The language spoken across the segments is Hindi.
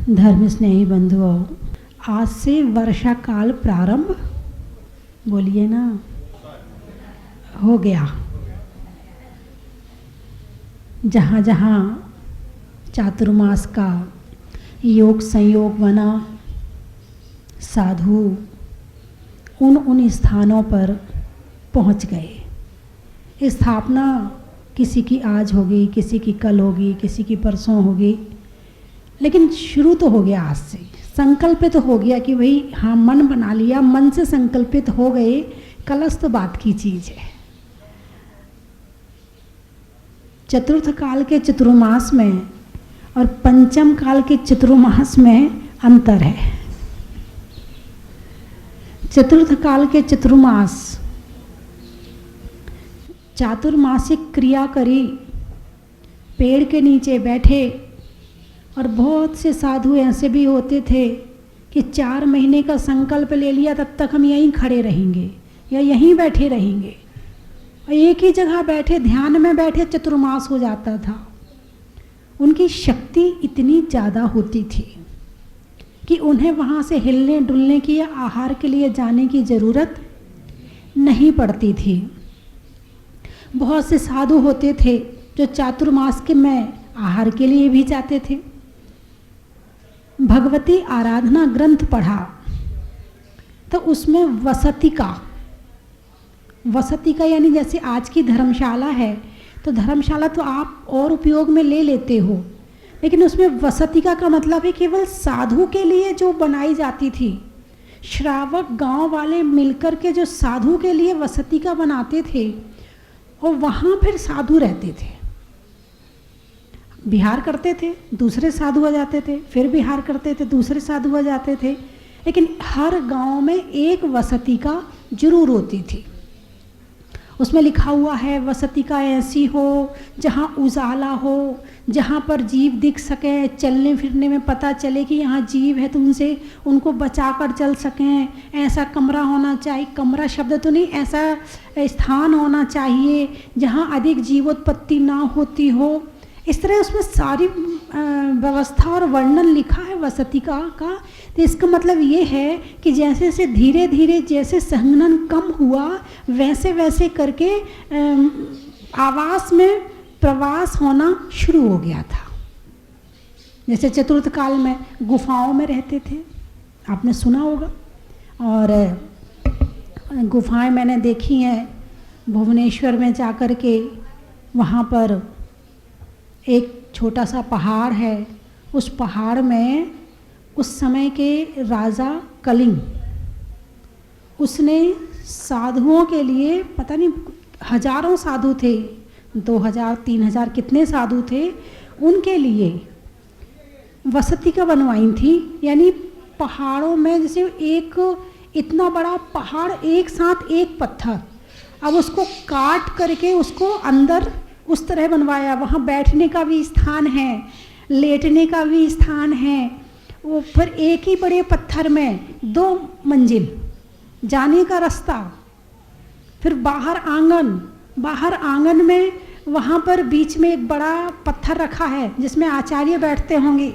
धर्म स्नेही बंधुओं, आज से वर्षा काल प्रारंभ, बोलिए ना, हो गया। जहाँ जहाँ चातुर्मास का योग संयोग बना, साधु उन स्थानों पर पहुँच गए। स्थापना किसी की आज होगी, किसी की कल होगी, किसी की परसों होगी, लेकिन शुरू तो हो गया आज से। संकल्पित तो हो गया कि भाई हाँ, मन बना लिया, मन से संकल्पित हो गए। कलश तो बात की चीज़ है। चतुर्थ काल के चतुर्मास में और पंचम काल के चतुर्मास में अंतर है। चतुर्थ काल के चतुर्मास चातुर्मासिक क्रिया करी, पेड़ के नीचे बैठे, और बहुत से साधु ऐसे भी होते थे कि 4 महीने का संकल्प ले लिया, तब तक हम यहीं खड़े रहेंगे या यहीं बैठे रहेंगे, और एक ही जगह बैठे, ध्यान में बैठे, चतुर्मास हो जाता था। उनकी शक्ति इतनी ज़्यादा होती थी कि उन्हें वहाँ से हिलने डुलने की या आहार के लिए जाने की ज़रूरत नहीं पड़ती थी। बहुत से साधु होते थे जो चातुर्मास के में आहार के लिए भी जाते थे। भगवती आराधना ग्रंथ पढ़ा तो उसमें वसती का यानी जैसे आज की धर्मशाला है, तो धर्मशाला तो आप और उपयोग में ले लेते हो, लेकिन उसमें वसतिका का मतलब है केवल साधु के लिए जो बनाई जाती थी। श्रावक गांव वाले मिलकर के जो साधु के लिए वसतिका बनाते थे, और वहाँ फिर साधु रहते थे। विहार करते थे, दूसरे साधु आ जाते थे, फिर विहार करते थे, दूसरे साधु आ जाते थे, लेकिन हर गांव में एक वसतिका जरूर होती थी। उसमें लिखा हुआ है वसतिका ऐसी हो जहाँ उजाला हो, जहाँ पर जीव दिख सके, चलने फिरने में पता चले कि यहाँ जीव है, तो उनसे उनको बचा कर चल सकें। ऐसा कमरा होना चाहिए, कमरा शब्द तो नहीं, ऐसा स्थान होना चाहिए जहाँ अधिक जीवोत्पत्ति ना होती हो। इस तरह उसमें सारी व्यवस्था और वर्णन लिखा है वसतिका का। तो इसका मतलब ये है कि जैसे जैसे धीरे धीरे जैसे संघनन कम हुआ, वैसे वैसे करके आवास में प्रवास होना शुरू हो गया था। जैसे चतुर्थ काल में गुफाओं में रहते थे, आपने सुना होगा, और गुफाएं मैंने देखी हैं भुवनेश्वर में जाकर के। वहाँ पर एक छोटा सा पहाड़ है, उस पहाड़ में उस समय के राजा कलिंग, उसने साधुओं के लिए, पता नहीं हजारों साधु थे, 2000 3000 कितने साधु थे, उनके लिए वसतिका बनवाई थी। यानी पहाड़ों में जैसे एक इतना बड़ा पहाड़, एक साथ एक पत्थर, अब उसको काट करके उसको अंदर उस तरह बनवाया। वहाँ बैठने का भी स्थान है, लेटने का भी स्थान है। वो फिर एक ही बड़े पत्थर में 2 मंजिल जाने का रास्ता, फिर बाहर आंगन में वहाँ पर बीच में एक बड़ा पत्थर रखा है जिसमें आचार्य बैठते होंगे,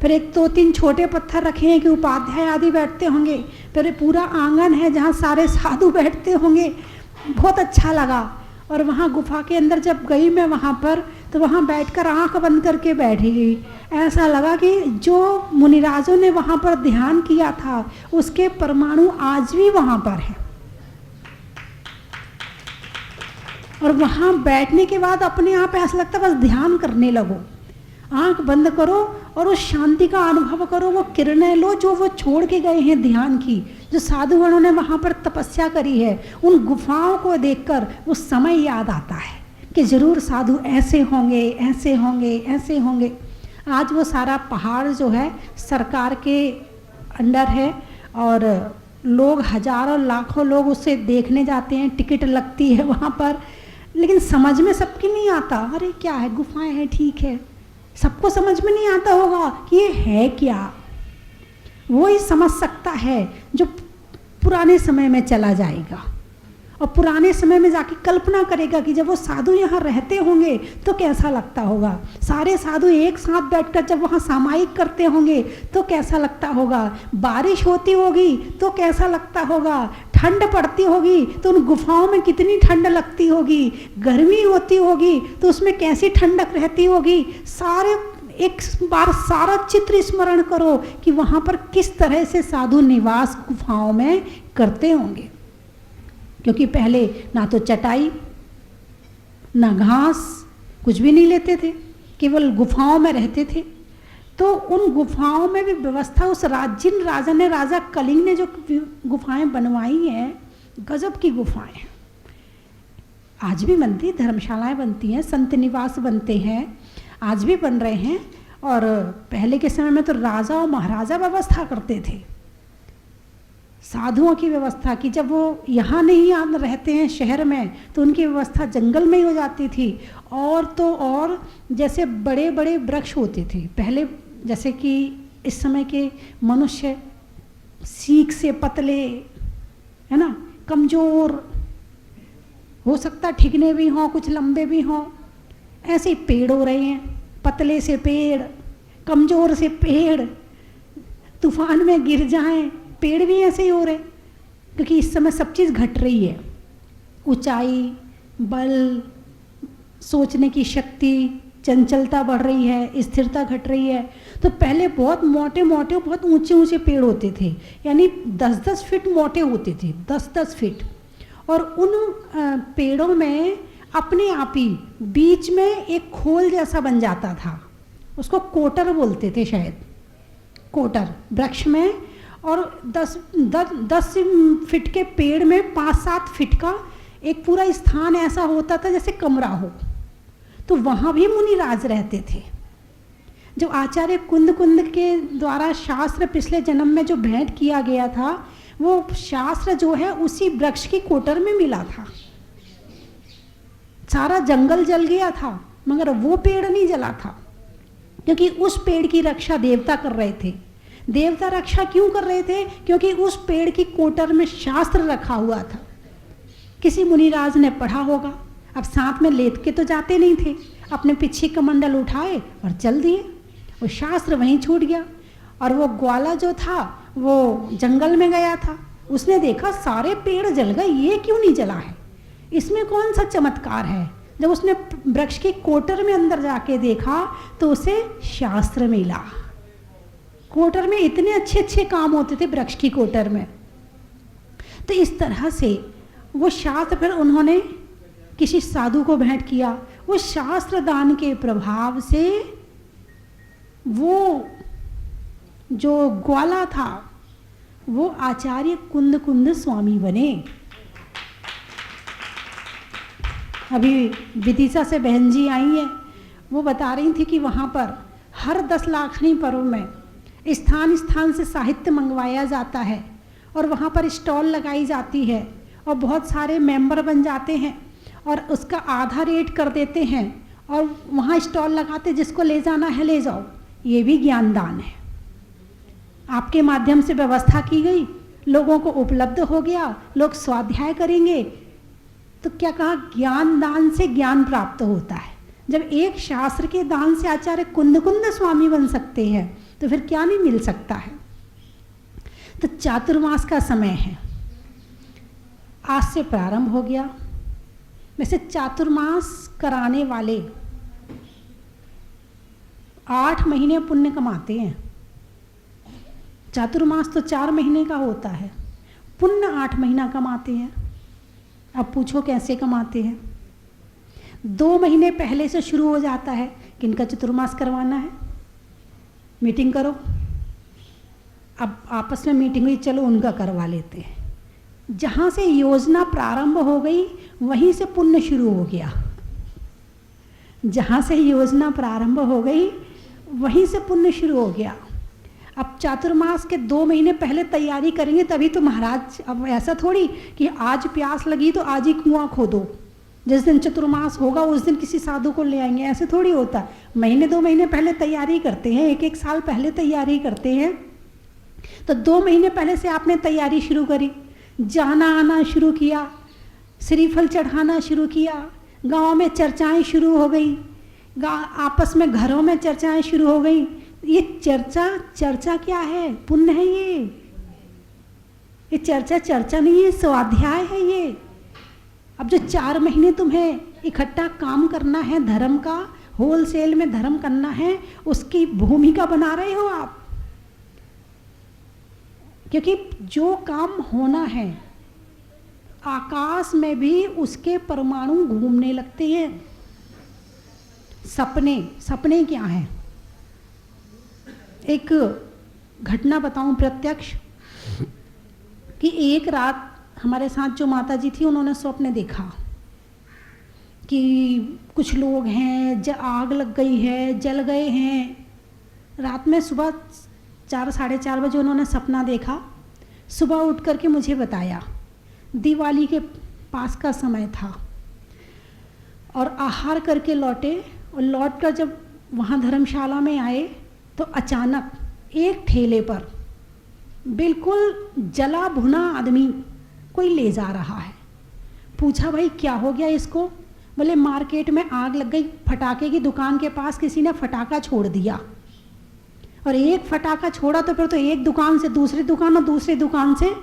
फिर 1-2-3 छोटे पत्थर रखे हैं कि उपाध्याय आदि बैठते होंगे, फिर पूरा आंगन है जहाँ सारे साधु बैठते होंगे। बहुत अच्छा लगा। और वहाँ गुफा के अंदर जब गई मैं वहाँ पर, तो वहाँ बैठकर आंख बंद करके बैठी गई। ऐसा लगा कि जो मुनिराजों ने वहाँ पर ध्यान किया था, उसके परमाणु आज भी वहाँ पर है। और वहाँ बैठने के बाद अपने आप ऐसा लगता बस ध्यान करने लगो, आंख बंद करो और उस शांति का अनुभव करो, वो किरणें लो जो वो छोड़ के गए हैं ध्यान की, जो साधुगणों ने वहाँ पर तपस्या करी है। उन गुफाओं को देखकर वो समय याद आता है कि जरूर साधु ऐसे होंगे, ऐसे होंगे, ऐसे होंगे। आज वो सारा पहाड़ जो है सरकार के अंडर है, और लोग हजारों लाखों लोग उसे देखने जाते हैं, टिकट लगती है वहाँ पर, लेकिन समझ में सबकी नहीं आता। अरे क्या है, गुफाएं हैं, ठीक है, सबको समझ में नहीं आता होगा कि ये है क्या। वो ही समझ सकता है जो पुराने समय में चला जाएगा। और पुराने समय में जाके कल्पना करेगा कि जब वो साधु यहाँ रहते होंगे तो कैसा लगता होगा, सारे साधु एक साथ बैठकर जब वहाँ सामायिक करते होंगे तो कैसा लगता होगा, बारिश होती होगी तो कैसा लगता होगा, ठंड पड़ती होगी तो उन गुफाओं में कितनी ठंड लगती होगी, गर्मी होती होगी तो उसमें कैसी ठंडक रहती होगी। सारे एक बार सारा चित्र स्मरण करो कि वहाँ पर किस तरह से साधु निवास गुफाओं में करते होंगे, क्योंकि पहले ना तो चटाई ना घास कुछ भी नहीं लेते थे, केवल गुफाओं में रहते थे। तो उन गुफाओं में भी व्यवस्था उस जिन राजा ने, राजा कलिंग ने जो गुफाएं बनवाई हैं, गजब की गुफाएं हैं। आज भी बनती, धर्मशालाएं बनती हैं, संत निवास बनते हैं, आज भी बन रहे हैं। और पहले के समय में तो राजा और महाराजा व्यवस्था करते थे साधुओं की व्यवस्था की। जब वो यहाँ नहीं रहते हैं शहर में तो उनकी व्यवस्था जंगल में ही हो जाती थी। और तो और जैसे बड़े बड़े वृक्ष होते थे पहले, जैसे कि इस समय के मनुष्य सीख से पतले, है ना, कमज़ोर, हो सकता ठिकने भी हों, कुछ लंबे भी हों, ऐसे ही पेड़ हो रहे हैं, पतले से पेड़, कमज़ोर से पेड़, तूफान में गिर जाएं, पेड़ भी ऐसे ही हो रहे, क्योंकि इस समय सब चीज़ घट रही है। ऊंचाई, बल, सोचने की शक्ति, चंचलता बढ़ रही है, स्थिरता घट रही है। तो पहले बहुत मोटे मोटे, बहुत ऊंचे ऊंचे पेड़ होते थे, यानी 10-10 फीट मोटे होते थे, 10-10 फीट। और उन पेड़ों में अपने आप ही बीच में एक खोल जैसा बन जाता था, उसको कोटर बोलते थे शायद, कोटर वृक्ष में। और 10 फीट के पेड़ में 5-7 फीट का एक पूरा स्थान ऐसा होता था जैसे कमरा हो। तो वहाँ भी मुनिराज रहते थे। जो आचार्य कुंद के द्वारा शास्त्र पिछले जन्म में जो भेंट किया गया था, वो शास्त्र जो है उसी वृक्ष की कोटर में मिला था। सारा जंगल जल गया था मगर वो पेड़ नहीं जला था, क्योंकि उस पेड़ की रक्षा देवता कर रहे थे। देवता रक्षा क्यों कर रहे थे? क्योंकि उस पेड़ की कोटर में शास्त्र रखा हुआ था। किसी मुनिराज ने पढ़ा होगा, अब साथ में लेट के तो जाते नहीं थे, अपने पीछे कमंडल उठाए और चल दिए, वो शास्त्र वहीं छूट गया। और वो ग्वाला जो था वो जंगल में गया था, उसने देखा सारे पेड़ जल गए, ये क्यों नहीं जला है, इसमें कौन सा चमत्कार है। जब उसने वृक्ष की कोटर में अंदर जाके देखा तो उसे शास्त्र मिला। कोटर में इतने अच्छे अच्छे काम होते थे वृक्ष की कोटर में। तो इस तरह से वो शास्त्र फिर उन्होंने किसी साधु को भेंट किया। वो शास्त्र दान के प्रभाव से वो जो ग्वाला था वो आचार्य कुंद स्वामी बने। अभी विदिशा से बहन जी आई हैं, वो बता रही थी कि वहाँ पर हर 10 लाखनी पर्व में स्थान स्थान से साहित्य मंगवाया जाता है और वहाँ पर स्टॉल लगाई जाती है और बहुत सारे मेंबर बन जाते हैं और उसका आधा रेट कर देते हैं और वहाँ स्टॉल लगाते, जिसको ले जाना है ले जाओ। ये भी ज्ञान दान है। आपके माध्यम से व्यवस्था की गई, लोगों को उपलब्ध हो गया, लोग स्वाध्याय करेंगे। तो क्या कहा, ज्ञान दान से ज्ञान प्राप्त होता है। जब एक शास्त्र के दान से आचार्य कुंद स्वामी बन सकते हैं तो फिर क्या नहीं मिल सकता है। तो चातुर्मास का समय है, आज से प्रारंभ हो गया। वैसे चातुर्मास कराने वाले 8 महीने पुण्य कमाते हैं। चातुर्मास तो 4 महीने का होता है, पुण्य 8 महीना कमाते हैं। अब पूछो कैसे कमाते हैं। 2 महीने पहले से शुरू हो जाता है कि इनका चतुर्मास करवाना है, मीटिंग करो। अब आपस में मीटिंग हुई, चलो उनका करवा लेते हैं। जहाँ से योजना प्रारंभ हो गई वहीं से पुण्य शुरू हो गया। जहाँ से योजना प्रारंभ हो गई वहीं से पुण्य शुरू हो गया। अब चातुर्मास के 2 महीने पहले तैयारी करेंगे तभी तो महाराज। अब ऐसा थोड़ी कि आज प्यास लगी तो आज ही कुआं खोदो, जिस दिन चतुर्मास होगा उस दिन किसी साधु को ले आएंगे, ऐसे थोड़ी होता। महीने 2 महीने पहले तैयारी करते हैं, 1-1 साल पहले तैयारी करते हैं। तो 2 महीने पहले से आपने तैयारी शुरू करी, जाना आना शुरू किया, श्रीफल चढ़ाना शुरू किया, गांव में चर्चाएं शुरू हो गई, आपस में घरों में चर्चाएं शुरू हो गई। ये चर्चा क्या है? पुण्य है ये चर्चा नहीं है, स्वाध्याय है ये। अब जो 4 महीने तुम्हें इकट्ठा काम करना है, धर्म का होलसेल में धर्म करना है, उसकी भूमिका बना रहे हो आप। क्योंकि जो काम होना है, आकाश में भी उसके परमाणु घूमने लगते हैं। सपने क्या है? एक घटना बताऊं प्रत्यक्ष, कि एक रात हमारे साथ जो माता जी थी, उन्होंने स्वप्न देखा कि कुछ लोग हैं, आग लग गई है, जल गए हैं। रात में सुबह 4 साढ़े 4 बजे उन्होंने सपना देखा। सुबह उठ करके मुझे बताया, दिवाली के पास का समय था और आहार करके लौटे, और लौट कर जब वहाँ धर्मशाला में आए तो अचानक एक ठेले पर बिल्कुल जला भुना आदमी कोई ले जा रहा है। पूछा, भाई क्या हो गया इसको? बोले मार्केट में आग लग गई, फटाके की दुकान के पास किसी ने फटाका छोड़ दिया, और एक फटाका छोड़ा तो फिर तो एक दुकान से दूसरी दुकान और दूसरी दुकान से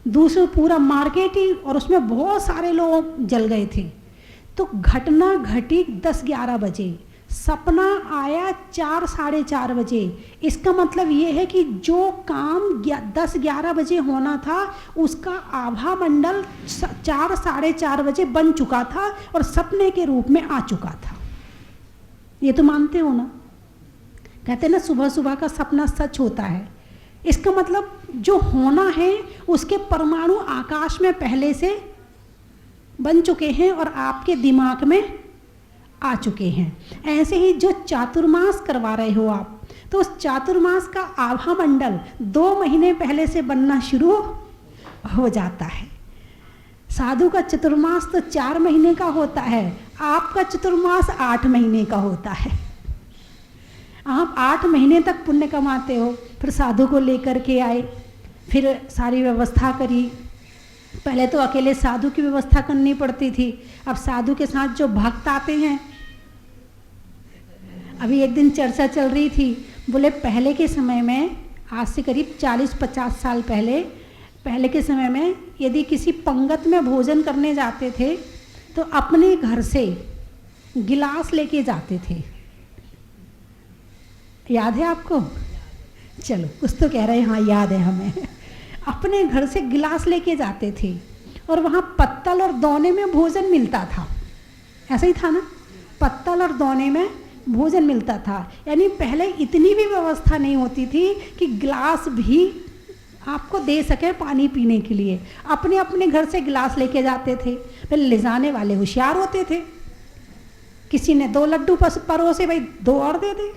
दूसरा, पूरा मार्केट ही, और उसमें बहुत सारे लोग जल गए थे। तो घटना घटी 10-11 बजे, सपना आया 4 साढ़े 4 बजे। इसका मतलब ये है कि जो काम 10-11 बजे होना था, उसका आभा मंडल 4 साढ़े 4 बजे बन चुका था और सपने के रूप में आ चुका था। ये तो मानते हो ना? कहते हैं ना, सुबह सुबह का सपना सच होता है। इसका मतलब जो होना है उसके परमाणु आकाश में पहले से बन चुके हैं और आपके दिमाग में आ चुके हैं। ऐसे ही जो चातुर्मास करवा रहे हो आप, तो उस चातुर्मास का आभा मंडल 2 महीने पहले से बनना शुरू हो जाता है। साधु का चतुर्मास तो 4 महीने का होता है, आपका चतुर्मास 8 महीने का होता है। आप 8 महीने तक पुण्य कमाते हो। फिर साधु को लेकर के आए, फिर सारी व्यवस्था करी। पहले तो अकेले साधु की व्यवस्था करनी पड़ती थी, अब साधु के साथ जो भक्त आते हैं। अभी एक दिन चर्चा चल रही थी, बोले पहले के समय में, आज से करीब 40-50 साल पहले के समय में यदि किसी पंगत में भोजन करने जाते थे तो अपने घर से गिलास लेके जाते थे। याद है आपको? चलो कुछ तो कह रहे हैं, हाँ याद है हमें। अपने घर से गिलास लेके जाते थे और वहाँ पत्तल और दोने में भोजन मिलता था। ऐसा ही था ना, पत्तल और दोने में भोजन मिलता था। यानी पहले इतनी भी व्यवस्था नहीं होती थी कि गिलास भी आपको दे सके पानी पीने के लिए। अपने अपने घर से गिलास लेके जाते थे। पहले ले जाने वाले होशियार होते थे, किसी ने 2 लड्डू परोसे, भाई 2 और दे दे।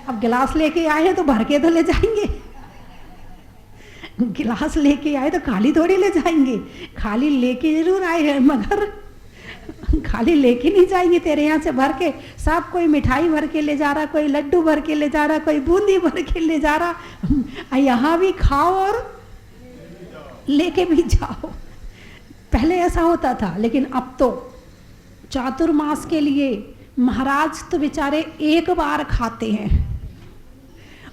अब गिलास लेके आए हैं तो भर के तो ले जाएंगे, गिलास लेके आए तो खाली थोड़ी ले जाएंगे। खाली लेके जरूर आए हैं मगर खाली लेके नहीं जाएंगे तेरे यहाँ से भर के। सब कोई मिठाई भर के ले जा रहा, कोई लड्डू भर के ले जा रहा, कोई बूंदी भर के ले जा रहा। यहाँ भी खाओ और लेके भी जाओ। पहले ऐसा होता था, लेकिन अब तो चातुर्मास के लिए महाराज तो बेचारे एक बार खाते हैं,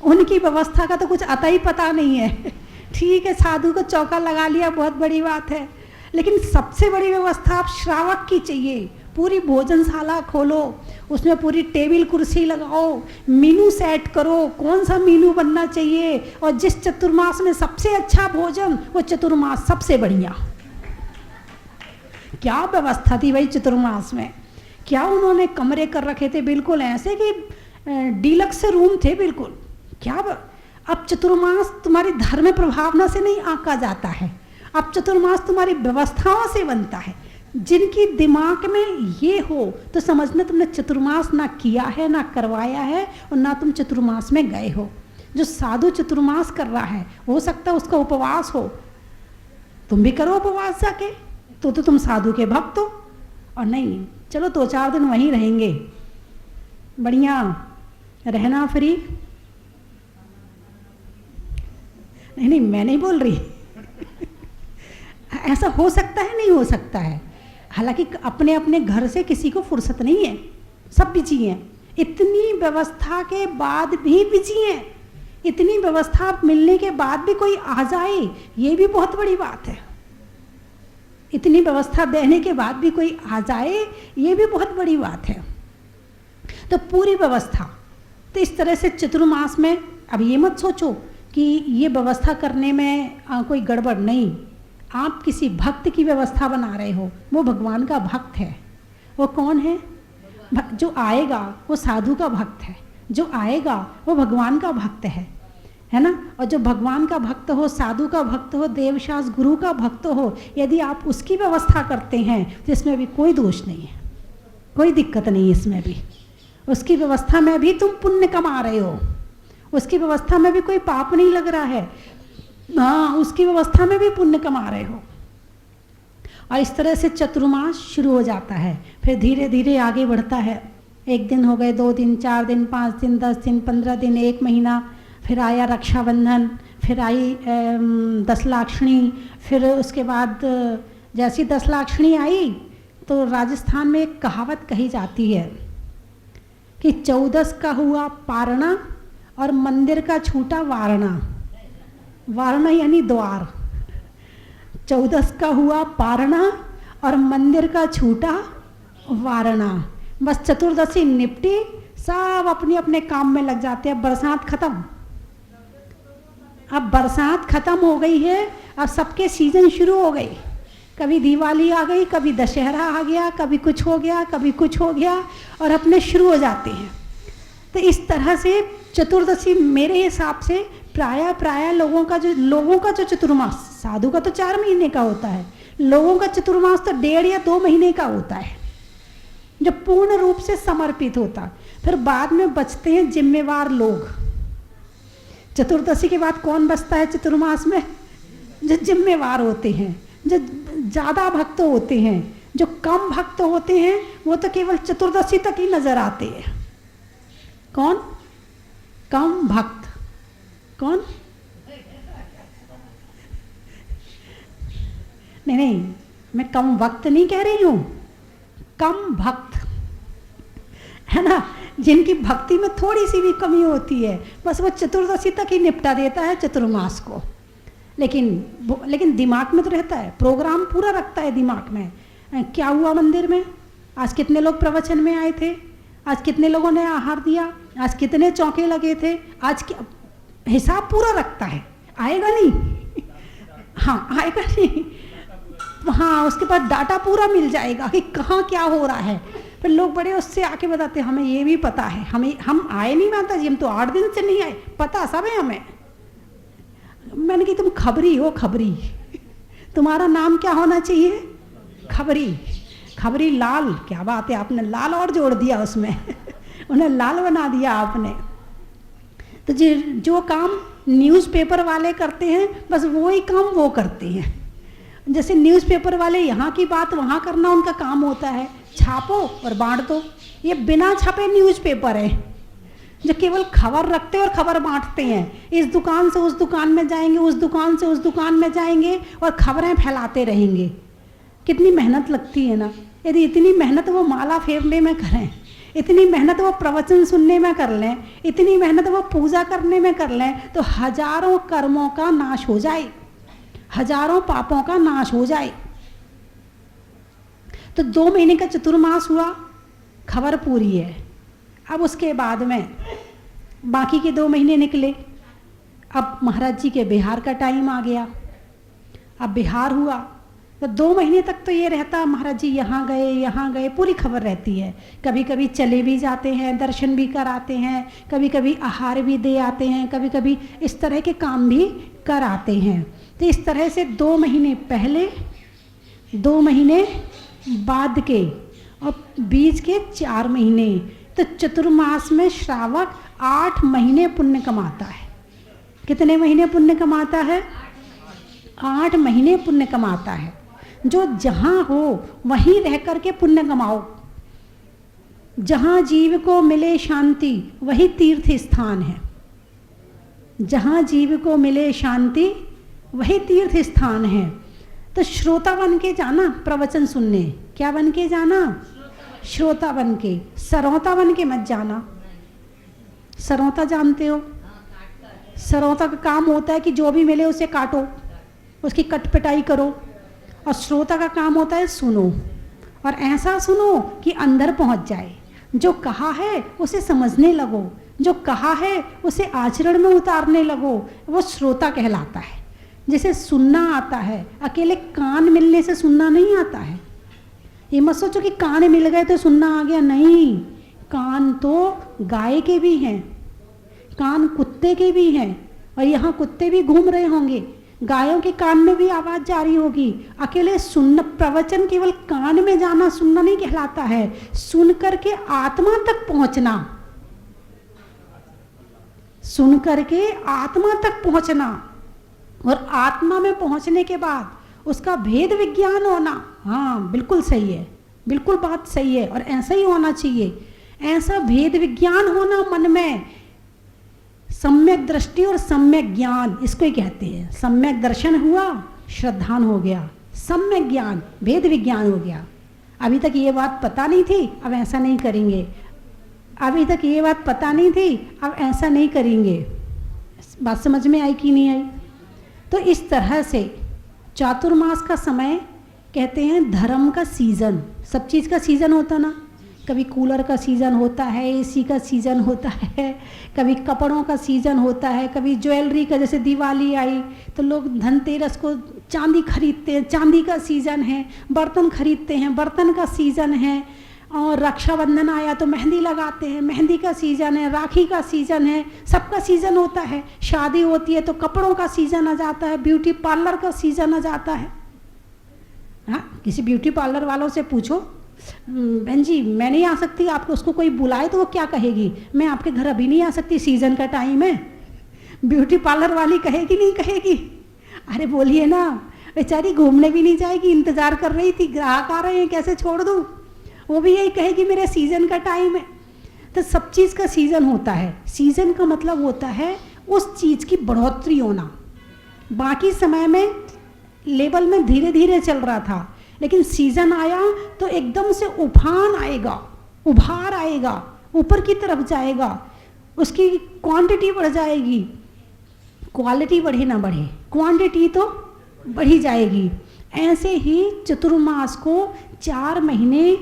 उनकी व्यवस्था का तो कुछ अता ही पता नहीं है। ठीक है, साधु को चौका लगा लिया, बहुत बड़ी बात है, लेकिन सबसे बड़ी व्यवस्था आप श्रावक की चाहिए। पूरी भोजनशाला खोलो, उसमें पूरी टेबल कुर्सी लगाओ, मेनू सेट करो, कौन सा मेनू बनना चाहिए, और जिस चतुर्मास में सबसे अच्छा भोजन वो चतुर्मास सबसे बढ़िया। क्या व्यवस्था थी भाई चतुर्मास में, क्या उन्होंने कमरे कर रखे थे बिल्कुल ऐसे कि डीलक्स रूम थे बिल्कुल। क्या अब चतुर्मास तुम्हारी धर्म प्रभावना से नहीं आंका जाता है, अब चतुर्मास तुम्हारी व्यवस्थाओं से बनता है। जिनकी दिमाग में ये हो तो समझना तुमने चतुर्मास ना किया है, ना करवाया है, और ना तुम चतुर्मास में गए हो। जो साधु चतुर्मास कर रहा है, हो सकता है उसका उपवास हो, तुम भी करो उपवास जाके, तो तुम साधु के भक्त हो। और नहीं, चलो 2-4 दिन वहीं रहेंगे, बढ़िया रहना फ्री। नहीं, मैं नहीं बोल रही ऐसा हो सकता है? नहीं हो सकता है। हालांकि अपने अपने घर से किसी को फुर्सत नहीं है, सब बिजी हैं, इतनी व्यवस्था के बाद भी बिजी हैं, इतनी व्यवस्था मिलने के बाद भी कोई आ जाए, ये भी बहुत बड़ी बात है। इतनी व्यवस्था देने के बाद भी कोई आ जाए, ये भी बहुत बड़ी बात है। तो पूरी व्यवस्था, तो इस तरह से चतुर्मास में अब ये मत सोचो कि ये व्यवस्था करने में कोई गड़बड़ नहीं। आप किसी भक्त की व्यवस्था बना रहे हो, वो भगवान का भक्त है। वो कौन है? जो आएगा वो साधु का भक्त है, जो आएगा वो भगवान का भक्त है ना। और जो भगवान का भक्त हो, साधु का भक्त हो, देवशास गुरु का भक्त हो, यदि आप उसकी व्यवस्था करते हैं तो इसमें भी कोई दोष नहीं है, कोई दिक्कत नहीं है इसमें भी। उसकी व्यवस्था में भी तुम पुण्य कमा रहे हो, उसकी व्यवस्था में भी कोई पाप नहीं लग रहा है, हाँ, उसकी व्यवस्था में भी पुण्य कमा रहे हो। और इस तरह से चतुर्मास शुरू हो जाता है, फिर धीरे धीरे आगे बढ़ता है। 1 दिन हो गए, 2 दिन, 4 दिन, 5 दिन, 10 दिन, 15 दिन, 1 महीना, फिर आया रक्षाबंधन, फिर आई दशलाक्षणी, फिर उसके बाद जैसी दशलाक्षणी आई तो राजस्थान में एक कहावत कही जाती है कि 14 का हुआ पारना और मंदिर का छूटा वारना। वारना यानी द्वार। 14 का हुआ पारना और मंदिर का छूटा वारना। बस चतुर्दशी निपटी, सब अपने अपने काम में लग जाते हैं। बरसात खत्म, अब बरसात खत्म हो गई है, अब सबके सीजन शुरू हो गई। कभी दिवाली आ गई, कभी दशहरा आ गया, कभी कुछ हो गया, कभी कुछ हो गया, और अपने शुरू हो जाते हैं। तो इस तरह से चतुर्दशी मेरे हिसाब से प्राय लोगों का जो चतुर्मास, साधु का तो 4 महीने का होता है, लोगों का चतुर्मास तो 1.5 या 2 महीने का होता है, जो पूर्ण रूप से समर्पित होता। फिर बाद में बचते हैं जिम्मेवार लोग। चतुर्दशी के बाद कौन बचता है चतुर्मास में? जो जिम्मेवार होते हैं, जो ज़्यादा भक्त होते हैं। जो कम भक्त होते हैं वो तो केवल चतुर्दशी तक ही नजर आते हैं। कौन? कम भक्त। कौन? नहीं, मैं कम वक्त नहीं कह रही हूँ, कम भक्त, है ना, जिनकी भक्ति में थोड़ी सी भी कमी होती है, बस वो चतुर्दशी तक ही निपटा देता है चतुर्मास को। लेकिन दिमाग में तो रहता है, प्रोग्राम पूरा रखता है दिमाग में। क्या हुआ मंदिर में, आज कितने लोग प्रवचन में आए थे, आज कितने लोगों ने आहार दिया, आज कितने चौके लगे थे, आज हिसाब पूरा रखता है। आएगा नहीं? हाँ, आएगा नहीं, हाँ, उसके बाद डाटा पूरा मिल जाएगा कि कहाँ क्या हो रहा है। फिर लोग बड़े उससे आके बताते हैं, हमें ये भी पता है, हम आए नहीं माता जी, हम तो 8 दिन से नहीं आए, पता सब है हमें। मैंने कहा तुम खबरी हो, खबरी, तुम्हारा नाम क्या होना चाहिए? खबरी। खबरी लाल, क्या बात है, आपने लाल और जोड़ दिया उसमें उन्हें लाल बना दिया आपने। तो जो काम न्यूज़पेपर वाले करते हैं, बस वो ही काम वो करते हैं। जैसे न्यूज़पेपर वाले यहाँ की बात वहाँ करना उनका काम होता है, छापो और बांट दो। ये बिना छापे न्यूज़पेपर है जो केवल खबर रखते और खबर बांटते हैं। इस दुकान से उस दुकान में जाएंगे, उस दुकान से उस दुकान में जाएंगे और खबरें फैलाते रहेंगे। कितनी मेहनत लगती है ना। यदि इतनी मेहनत वो माला फेरने में करें, इतनी मेहनत वो प्रवचन सुनने में कर लें, इतनी मेहनत वो पूजा करने में कर लें, तो हजारों कर्मों का नाश हो जाए, हजारों पापों का नाश हो जाए। तो 2 महीने का चतुर्मास हुआ, खबर पूरी है। अब उसके बाद में बाकी के 2 महीने निकले। अब महाराज जी के बिहार का टाइम आ गया। अब बिहार हुआ तो 2 महीने तक तो ये रहता, महाराज जी यहाँ गए, पूरी खबर रहती है। कभी कभी चले भी जाते हैं, दर्शन भी कराते हैं, कभी कभी आहार भी दे आते हैं, कभी कभी इस तरह के काम भी कराते हैं। तो इस तरह से 2 महीने पहले, 2 महीने बाद के और बीच के 4 महीने। तो चतुर्मास में श्रावक 8 महीने पुण्य कमाता है। कितने महीने पुण्य कमाता है? 8 महीने पुण्य कमाता है। जो जहाँ हो वहीं रह करके पुण्य कमाओ। जहाँ जीव को मिले शांति वही तीर्थ स्थान है। जहाँ जीव को मिले शांति वही तीर्थ स्थान है। तो श्रोता बन के जाना प्रवचन सुनने। क्या बन के जाना? श्रोता बन के, सरौता बन के मत जाना। सरौता जानते हो? सरौता का काम होता है कि जो भी मिले उसे काटो, उसकी कटपिटाई करो। और श्रोता का काम होता है सुनो, और ऐसा सुनो कि अंदर पहुंच जाए। जो कहा है उसे समझने लगो, जो कहा है उसे आचरण में उतारने लगो, वो श्रोता कहलाता है। जैसे सुनना आता है, अकेले कान मिलने से सुनना नहीं आता है। ये मत सोचो कि कान मिल गए तो सुनना आ गया, नहीं। कान तो गाय के भी हैं, कान कुत्ते के भी हैं, और यहाँ कुत्ते भी घूम रहे होंगे, गायों के कान में भी आवाज़ जा रही होगी। अकेले सुनना, प्रवचन केवल कान में जाना सुनना नहीं कहलाता है, सुन करके आत्मा तक पहुंचना, सुन करके आत्मा तक पहुंचना, और आत्मा में पहुंचने के बाद उसका भेद विज्ञान होना। हाँ बिल्कुल सही है, बिल्कुल बात सही है, और ऐसा ही होना चाहिए। ऐसा भेद विज्ञान होना मन में, सम्यक दृष्टि और सम्यक ज्ञान इसको ही कहते हैं। सम्यक दर्शन हुआ, श्रद्धान हो गया, सम्यक ज्ञान भेद विज्ञान हो गया। अभी तक ये बात पता नहीं थी, अब ऐसा नहीं करेंगे। अभी तक ये बात पता नहीं थी, अब ऐसा नहीं करेंगे। बात समझ में आई कि नहीं आई? तो इस तरह से चातुर्मास का समय कहते हैं धर्म का सीजन। सब चीज़ का सीजन होता ना, कभी कूलर का सीज़न होता है, एसी का सीज़न होता है, कभी कपड़ों का सीज़न होता है, कभी ज्वेलरी का, जैसे दिवाली आई तो लोग धनतेरस को चांदी खरीदते हैं, चांदी का सीज़न है। बर्तन खरीदते हैं, बर्तन का सीज़न है। और रक्षाबंधन आया तो मेहंदी लगाते हैं, मेहंदी का सीज़न है। राखी का सीज़न है, सबका सीज़न होता है। शादी होती है तो कपड़ों का सीज़न आ जाता है, ब्यूटी पार्लर का सीज़न आ जाता है। हाँ, किसी ब्यूटी पार्लर वालों से पूछो, बहन जी मैं नहीं आ सकती, आपको उसको कोई बुलाए तो वो क्या कहेगी? मैं आपके घर अभी नहीं आ सकती, सीज़न का टाइम है। ब्यूटी पार्लर वाली कहेगी नहीं कहेगी? अरे बोलिए ना, बेचारी घूमने भी नहीं जाएगी, इंतज़ार कर रही थी, ग्राहक आ रहे हैं कैसे छोड़ दूँ। वो भी यही कहेगी मेरे सीज़न का टाइम है। तो सब चीज़ का सीज़न होता है। सीज़न का मतलब होता है उस चीज़ की बढ़ोतरी होना। बाकी समय में लेवल में धीरे धीरे चल रहा था, लेकिन सीज़न आया तो एकदम से उफान आएगा, उभार आएगा, ऊपर की तरफ जाएगा, उसकी क्वांटिटी बढ़ जाएगी। क्वालिटी बढ़े ना बढ़े, क्वांटिटी तो बढ़ी जाएगी। ऐसे ही चतुर्मास को 4 महीने,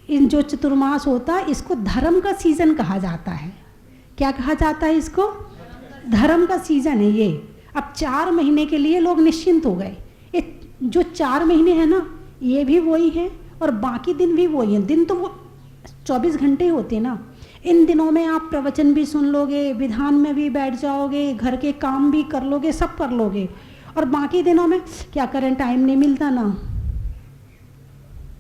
इन जो चतुर्मास होता है इसको धर्म का सीज़न कहा जाता है। क्या कहा जाता है इसको? धर्म का सीज़न है ये। अब 4 महीने के लिए लोग निश्चिंत हो गए। ये जो 4 महीने हैं ना, ये भी वही है और बाकी दिन भी वही हैं। दिन तो वो 24 घंटे होते हैं ना। इन दिनों में आप प्रवचन भी सुन लोगे, विधान में भी बैठ जाओगे, घर के काम भी कर लोगे, सब कर लोगे। और बाकी दिनों में क्या करें, टाइम नहीं मिलता ना।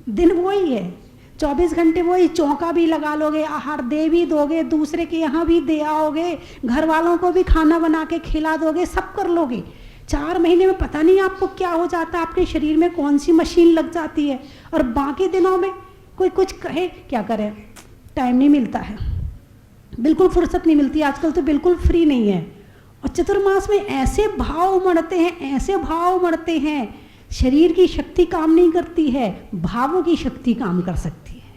दिन वही है, 24 घंटे वही। चौका भी लगा लोगे, आहार दे भी दोगे, दूसरे के यहाँ भी दे आओगे, घर वालों को भी खाना बना के खिला दोगे, सब कर लोगे। 4 महीने में पता नहीं आपको क्या हो जाता है, आपके शरीर में कौन सी मशीन लग जाती है। और बाकी दिनों में कोई कुछ कहे, क्या करें, टाइम नहीं मिलता है, बिल्कुल फुर्सत नहीं मिलती। आजकल तो बिल्कुल फ्री नहीं है। और चतुर्मास में ऐसे भाव उमड़ते हैं, ऐसे भाव उमड़ते हैं, शरीर की शक्ति काम नहीं करती है, भावों की शक्ति काम कर सकती है।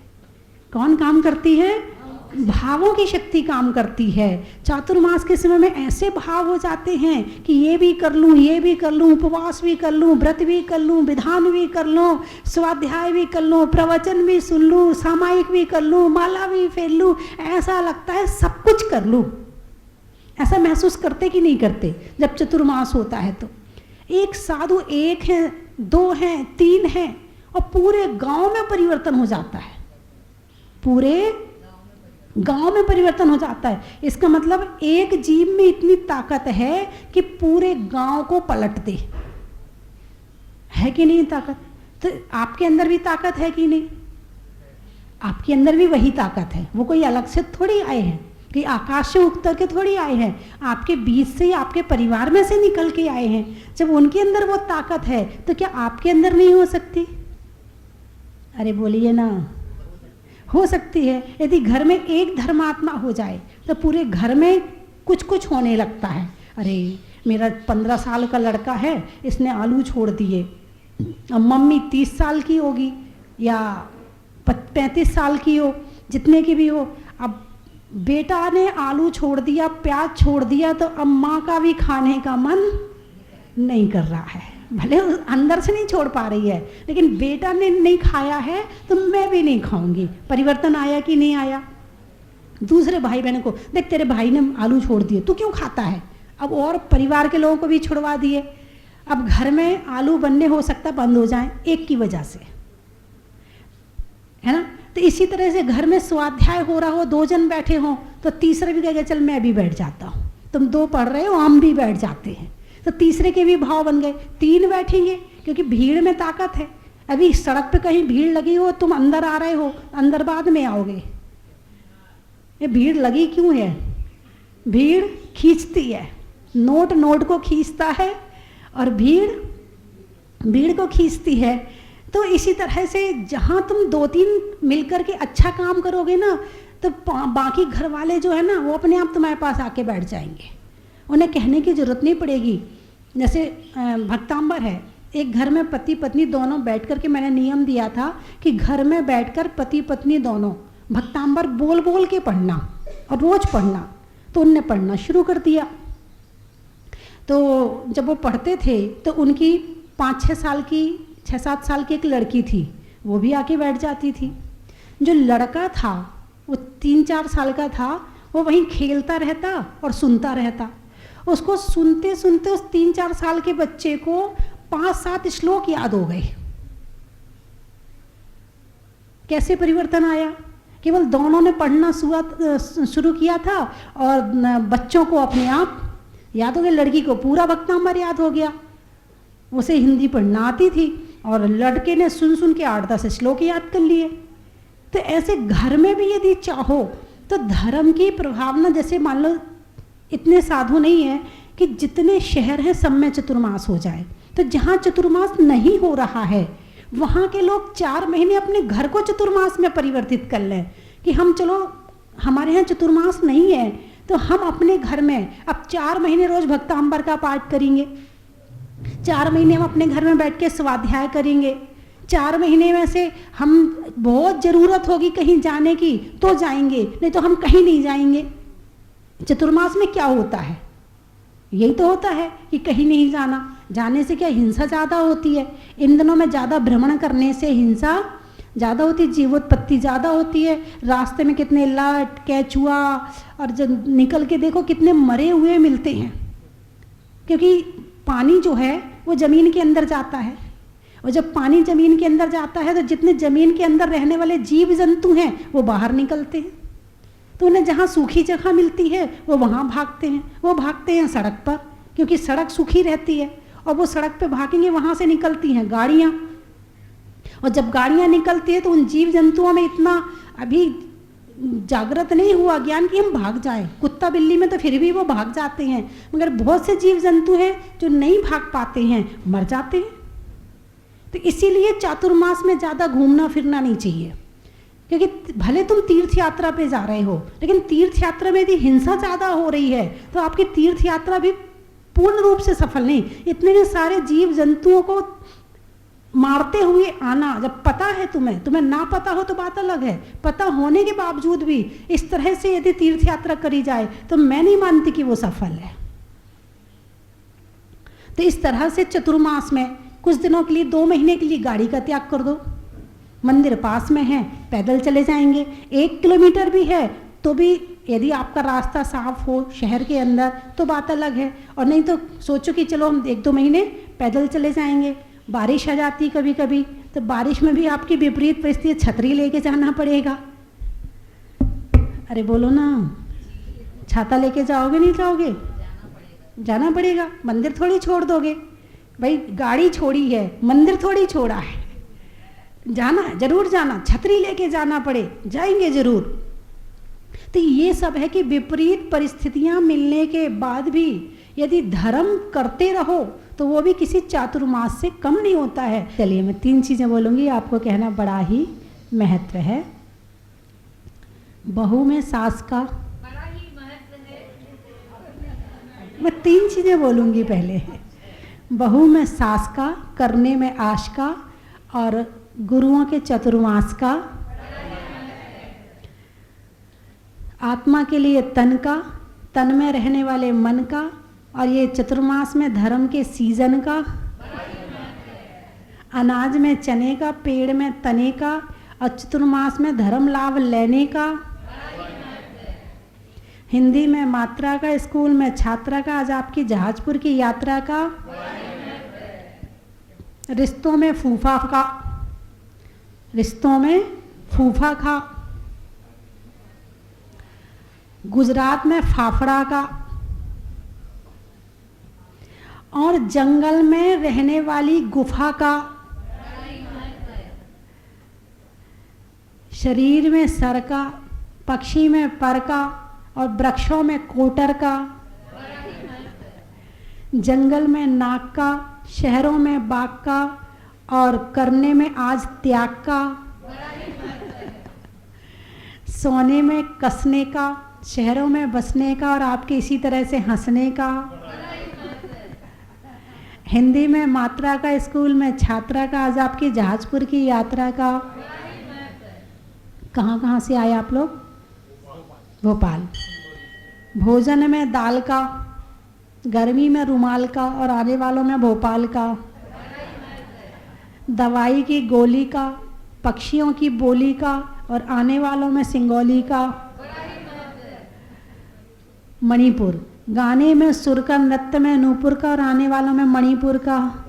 कौन काम करती है? भावों की शक्ति काम करती है। चातुर्मास के समय में ऐसे भाव हो जाते हैं कि ये भी कर लूँ, ये भी कर लूँ, उपवास भी कर लूँ, व्रत भी कर लूँ, विधान भी कर लूँ, स्वाध्याय भी कर लूँ, प्रवचन भी सुन लूँ, सामायिक भी कर लूँ, माला भी फेर लूँ। ऐसा लगता है सब कुछ कर लूँ। ऐसा महसूस करते कि नहीं करते जब चतुर्मास होता है? तो एक साधु, 1 है, 2 हैं, 3 हैं, और पूरे गांव में परिवर्तन हो जाता है। पूरे गांव में परिवर्तन हो जाता है। इसका मतलब एक जीव में इतनी ताकत है कि पूरे गांव को पलट दे। है कि नहीं ताकत? तो आपके अंदर भी ताकत है कि नहीं? आपके अंदर भी वही ताकत है। वो कोई अलग से थोड़ी आए हैं कि आकाश से उतर के थोड़ी आए हैं, आपके बीच से ही, आपके परिवार में से निकल के आए हैं। जब उनके अंदर वो ताकत है तो क्या आपके अंदर नहीं हो सकती? अरे बोलिए ना, हो सकती है। यदि घर में एक धर्मात्मा हो जाए तो पूरे घर में कुछ कुछ होने लगता है। अरे मेरा 15 साल का लड़का है, इसने आलू छोड़ दिए, अब मम्मी 30 साल की होगी या 35 साल की हो, जितने की भी हो, अब बेटा ने आलू छोड़ दिया, प्याज छोड़ दिया, तो अब माँ का भी खाने का मन नहीं कर रहा है। भले अंदर से नहीं छोड़ पा रही है, लेकिन बेटा ने नहीं खाया है तो मैं भी नहीं खाऊंगी। परिवर्तन आया कि नहीं आया? दूसरे भाई बहन को, देख तेरे भाई ने आलू छोड़ दिए, तू क्यों खाता है? अब और परिवार के लोगों को भी छुड़वा दिए। अब घर में आलू बनने हो सकता बंद हो जाएं एक की वजह से, है ना। तो इसी तरह से घर में स्वाध्याय हो रहा हो, 2 जन बैठे हों, तो तीसरे भी कहेगा चल मैं भी बैठ जाता हूँ, तुम 2 पढ़ रहे हो हम भी बैठ जाते हैं, तो तीसरे के भी भाव बन गए, 3 बैठेंगे, क्योंकि भीड़ में ताकत है। अभी सड़क पे कहीं भीड़ लगी हो, तुम अंदर आ रहे हो, अंदर बाद में आओगे, ये भीड़ लगी क्यों है? भीड़ खींचती है, नोट नोट को खींचता है और भीड़ भीड़ को खींचती है। तो इसी तरह से जहाँ तुम 2-3 मिलकर के अच्छा काम करोगे ना, तो बाकी घर वाले जो है ना, वो अपने आप तुम्हारे पास आके बैठ जाएंगे, उन्हें कहने की ज़रूरत नहीं पड़ेगी। जैसे भक्तांबर है, एक घर में पति पत्नी दोनों बैठ कर के, मैंने नियम दिया था कि घर में बैठकर पति पत्नी दोनों भक्तांबर बोल बोल के पढ़ना और रोज़ पढ़ना। तो उनने पढ़ना शुरू कर दिया। तो जब वो पढ़ते थे तो उनकी 5-6 साल की, 6-7 साल की एक लड़की थी, वो भी आके बैठ जाती थी। जो लड़का था वो 3-4 साल का था, वो वहीं खेलता रहता और सुनता रहता। उसको सुनते सुनते उस 3-4 साल के बच्चे को 5-7 श्लोक याद हो गए। कैसे परिवर्तन आया? केवल दोनों ने पढ़ना शुरू किया था और बच्चों को अपने आप याद हो गया। लड़की को पूरा भक्तांबर याद हो गया, उसे हिंदी पढ़ना आती थी, और लड़के ने सुन सुन के 8-10 श्लोक याद कर लिए। तो ऐसे घर में भी यदि चाहो तो धर्म की प्रभावना, जैसे मान लो इतने साधु नहीं है कि जितने शहर हैं सब में चतुर्मास हो जाए, तो जहाँ चतुर्मास नहीं हो रहा है वहाँ के लोग 4 महीने अपने घर को चतुर्मास में परिवर्तित कर लें कि हम चलो हमारे यहाँ चतुर्मास नहीं है तो हम अपने घर में अब 4 महीने रोज भक्तांबर का पाठ करेंगे, 4 महीने हम अपने घर में बैठ के स्वाध्याय करेंगे, 4 महीने में से हम बहुत ज़रूरत होगी कहीं जाने की तो जाएंगे, नहीं तो हम कहीं नहीं जाएंगे। चतुर्मास में क्या होता है? यही तो होता है कि कहीं नहीं जाना। जाने से क्या हिंसा ज़्यादा होती है? इन दिनों में ज़्यादा भ्रमण करने से हिंसा ज़्यादा होती है, जीवोत्पत्ति ज़्यादा होती है। रास्ते में कितने लाट केचुआ और जब निकल के देखो कितने मरे हुए मिलते हैं, क्योंकि पानी जो है वो ज़मीन के अंदर जाता है, और जब पानी ज़मीन के अंदर जाता है तो जितने ज़मीन के अंदर रहने वाले जीव जंतु हैं वो बाहर निकलते हैं। तो उन्हें जहाँ सूखी जगह मिलती है वो वहाँ भागते हैं। वो भागते हैं सड़क पर, क्योंकि सड़क सूखी रहती है, और वो सड़क पे भागेंगे, वहाँ से निकलती हैं गाड़ियाँ, और जब गाड़ियाँ निकलती है तो उन जीव जंतुओं में इतना अभी जागृत नहीं हुआ ज्ञान कि हम भाग जाएं। कुत्ता बिल्ली में तो फिर भी वो भाग जाते हैं, मगर बहुत से जीव जंतु हैं जो नहीं भाग पाते हैं, मर जाते हैं। तो इसीलिए चातुर्मास में ज़्यादा घूमना फिरना नहीं चाहिए, क्योंकि भले तुम तीर्थ यात्रा पे जा रहे हो, लेकिन तीर्थ यात्रा में यदि हिंसा ज़्यादा हो रही है तो आपकी तीर्थ यात्रा भी पूर्ण रूप से सफल नहीं। इतने सारे जीव जंतुओं को मारते हुए आना, जब पता है तुम्हें ना पता हो तो बात अलग है, पता होने के बावजूद भी इस तरह से यदि तीर्थ यात्रा करी जाए तो मैं नहीं मानती कि वो सफल है। तो इस तरह से चतुर्मास में कुछ दिनों के लिए, 2 महीने के लिए गाड़ी का त्याग कर दो। मंदिर पास में है, पैदल चले जाएंगे। 1 किलोमीटर भी है तो भी यदि आपका रास्ता साफ हो शहर के अंदर तो बात अलग है, और नहीं तो सोचो कि चलो हम 1-2 महीने पैदल चले जाएंगे। बारिश आ जाती कभी कभी, तो बारिश में भी आपकी विपरीत परिस्थिति, छतरी लेके जाना पड़ेगा। अरे बोलो ना, छाता लेके जाओगे नहीं जाओगे? जाना पड़ेगा। मंदिर थोड़ी छोड़ दोगे भाई, गाड़ी छोड़ी है, मंदिर थोड़ी छोड़ा है, जाना जरूर जाना, छतरी लेके जाना पड़े जाएंगे जरूर। तो ये सब है कि विपरीत परिस्थितियां मिलने के बाद भी यदि धर्म करते रहो तो वो भी किसी चातुर्मास से कम नहीं होता है। चलिए मैं 3 चीज़ें बोलूँगी, आपको कहना बड़ा ही महत्व है। बहू में सास का बड़ा ही महत्व है। मैं 3 चीज़ें बोलूँगी। पहले बहू में सास का, करने में आश का, और गुरुओं के चतुर्मास का, आत्मा के लिए तन का, तन में रहने वाले मन का, और ये चतुर्मास में धर्म के सीजन का, अनाज में चने का, पेड़ में तने का, और चतुर्मास में धर्म लाभ लेने का, हिंदी में मात्रा का, स्कूल में छात्रा का, आज आपकी जहाजपुर की यात्रा का, रिश्तों में फूफा का, रिश्तों में फूफा का, गुजरात में फाफड़ा का, और जंगल में रहने वाली गुफा का, शरीर में सर का, पक्षी में पर का, और वृक्षों में कोटर का, जंगल में नाक का, शहरों में बाग का, और करने में आज त्याग का, सोने में कसने का, शहरों में बसने का, और आपके इसी तरह से हंसने का, हिंदी में मात्रा का, स्कूल में छात्रा का, आज आपकी जहाजपुर की यात्रा का। कहाँ कहाँ से आए आप लोग? भोपाल। भोजन में दाल का, गर्मी में रुमाल का, और आने वालों में भोपाल का, दवाई की गोली का, पक्षियों की बोली का, और आने वालों में सिंगौली का, मणिपुर, गाने में सुर का, नृत्य में नूपुर का, और आने वालों में मणिपुर का,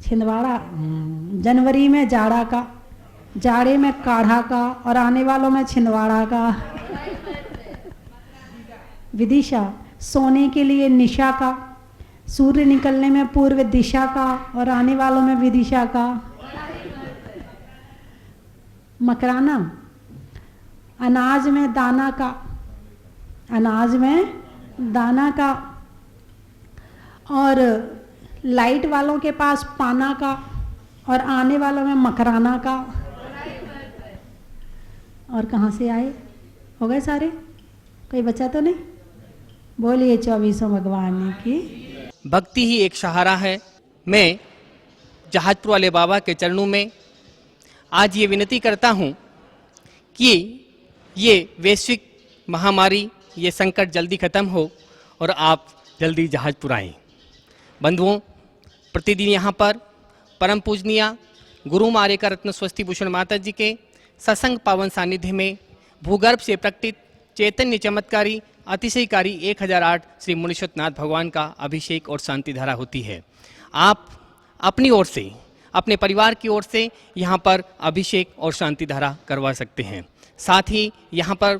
छिंदवाड़ा, जनवरी में जाड़ा का, जाड़े में काढ़ा का, और आने वालों में छिंदवाड़ा का, विदिशा, सोने के लिए निशा का, सूर्य निकलने में पूर्व दिशा का, और आने वालों में विदिशा का, मकराना, अनाज में दाना का, अनाज में दाना का, और लाइट वालों के पास पाना का, और आने वालों में मकराना का। और कहाँ से आए? हो गए सारे? कोई बचा तो नहीं? बोलिए 24 भगवान की। भक्ति ही एक सहारा है। मैं जहाजपुर वाले बाबा के चरणों में आज ये विनती करता हूँ कि ये वैश्विक महामारी, ये संकट जल्दी खत्म हो और आप जल्दी जहाजपुर आएँ। बंधुओं, प्रतिदिन यहाँ पर परम पूजनीय गुरु मारेका रत्न स्वस्ति भूषण माता जी के सत्संग पावन सानिध्य में भूगर्भ से प्रकटित चैतन्य चमत्कारी अतिशयकारी 1008 श्री मुनीश्वरनाथ भगवान का अभिषेक और शांति धारा होती है। आप अपनी ओर से, अपने परिवार की ओर से यहाँ पर अभिषेक और शांति धारा करवा सकते हैं। साथ ही यहाँ पर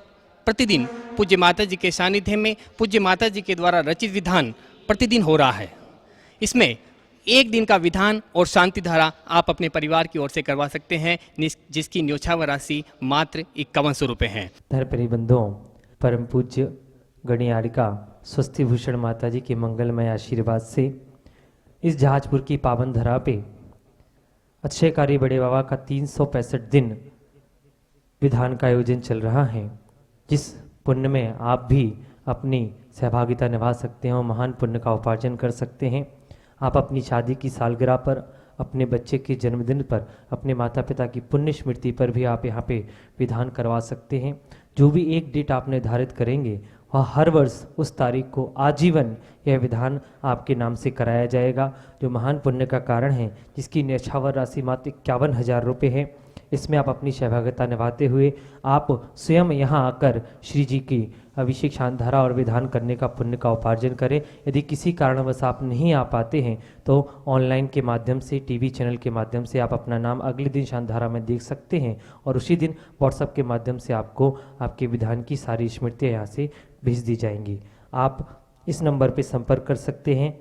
प्रतिदिन पूज्य माता जी के सानिध्य में पूज्य माता जी के द्वारा रचित विधान प्रतिदिन हो रहा है। इसमें एक दिन का विधान और शांति धारा आप अपने परिवार की ओर से करवा सकते हैं, जिसकी न्योछावर राशि मात्र 5100 रुपये है। धर्मप्रिय बंधुओं, परम पूज्य गणियारिका स्वस्ति भूषण माता जी के मंगलमय आशीर्वाद से इस जहाजपुर की पावन धरा पे अक्षयकारी बड़े बाबा का 365 दिन विधान का आयोजन चल रहा है, जिस पुण्य में आप भी अपनी सहभागिता निभा सकते हैं और महान पुण्य का उपार्जन कर सकते हैं। आप अपनी शादी की सालगिरह पर, अपने बच्चे के जन्मदिन पर, अपने माता पिता की पुण्य स्मृति पर भी आप यहाँ पे विधान करवा सकते हैं। जो भी एक डेट आप निर्धारित करेंगे वह हर वर्ष उस तारीख को आजीवन यह विधान आपके नाम से कराया जाएगा, जो महान पुण्य का कारण है, जिसकी न्यौछावर राशि मात्र 51,000 रुपये है। इसमें आप अपनी सहभागिता निभाते हुए आप स्वयं यहाँ आकर श्री जी की अभिषेक शांतिधारा और विधान करने का पुण्य का उपार्जन करें। यदि किसी कारणवश आप नहीं आ पाते हैं तो ऑनलाइन के माध्यम से, टीवी चैनल के माध्यम से आप अपना नाम अगले दिन शांतिधारा में देख सकते हैं और उसी दिन व्हाट्सएप के माध्यम से आपको आपके विधान की सारी स्मृतियाँ यहाँ से भेज दी जाएंगी। आप इस नंबर पर संपर्क कर सकते हैं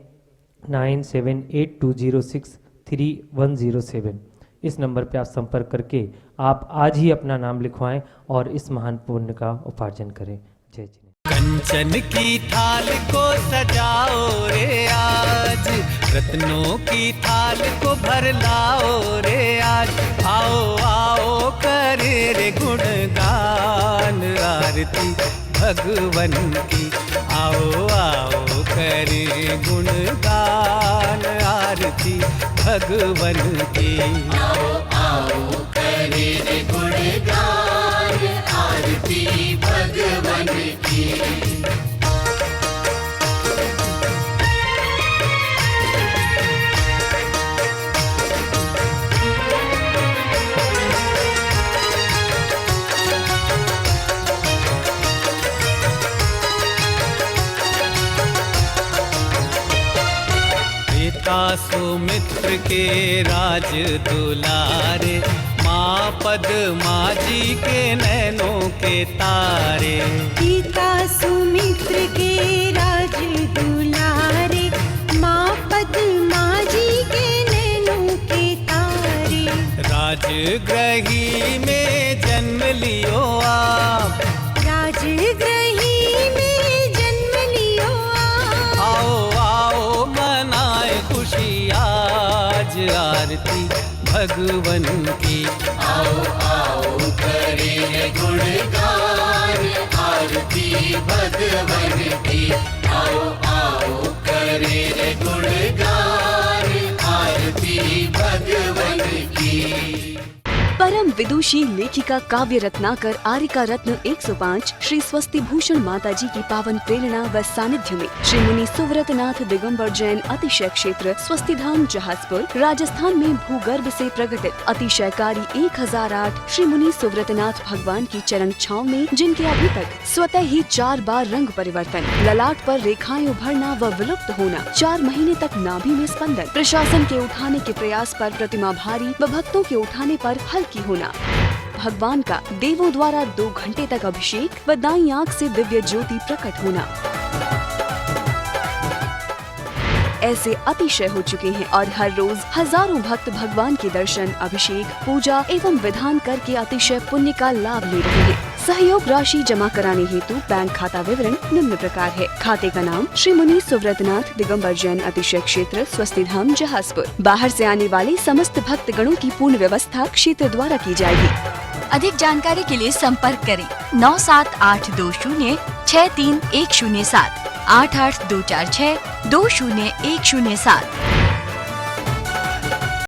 9782063107। इस नंबर पे आप संपर्क करके आप आज ही अपना नाम लिखवाएं और इस महान पुण्य का उपार्जन करें। जय जी। कंचन की थाल को सजाओ रे आज, रत्नों की थाल को भर लाओ रे आज। आओ आओ करे रे गुणगान आरती भगवन की, आओ आओ करे गुणगान आरती भगवन की। आओ आओ करे रे गुणगान आरती भगवन की। पिता सुमित्र के राज दुलारे, माँ पद्मा जी के नैनों के तारे। पिता सुमित्र के राज दुलारे, माँ पद्मा जी के नैनों के तारे। राजगृही में जन्म लियो आप, राजगृही में जन्म लियो आप। आओ आओ मनाए खुशी आज आरती भगवन की। आओ आओ करे रे गुणगान आरती भगवन की। आओ आओ करे रे गुणगान आरती भगवन की। परम विदुषी लेखिका काव्य रत्नाकर आरिका रत्न 105 श्री स्वस्ति भूषण माता जी की पावन प्रेरणा व सानिध्य में श्री मुनि सुव्रतनाथ दिगंबर जैन अतिशय क्षेत्र स्वस्ति धाम जहाजपुर राजस्थान में भूगर्भ से प्रकटित अतिशयकारी 1008 श्री मुनि सुव्रतनाथ भगवान की चरण छांव में, जिनके अभी तक स्वतः ही 4 बार रंग परिवर्तन, ललाट पर रेखाएं उभरना व विलुप्त होना, 4 महीने तक नाभि में स्पंदन, प्रशासन के उठाने के प्रयास पर प्रतिमा भारी व भक्तों के उठाने पर हल्की होना, भगवान का देवों द्वारा 2 घंटे तक अभिषेक व दाईं आंख से दिव्य ज्योति प्रकट होना, ऐसे अतिशय हो चुके हैं और हर रोज हजारों भक्त भगवान के दर्शन, अभिषेक, पूजा एवं विधान करके अतिशय पुण्य का लाभ ले रहे हैं। सहयोग राशि जमा कराने हेतु बैंक खाता विवरण निम्न प्रकार है। खाते का नाम श्री मुनि सुव्रतनाथ दिगंबर जैन अतिशय क्षेत्र स्वस्ति धाम जहाजपुर। बाहर से आने वाले समस्त भक्त गणों की पूर्ण व्यवस्था क्षेत्र द्वारा की जाएगी। अधिक जानकारी के लिए संपर्क करें 97820 63107 88246 20107।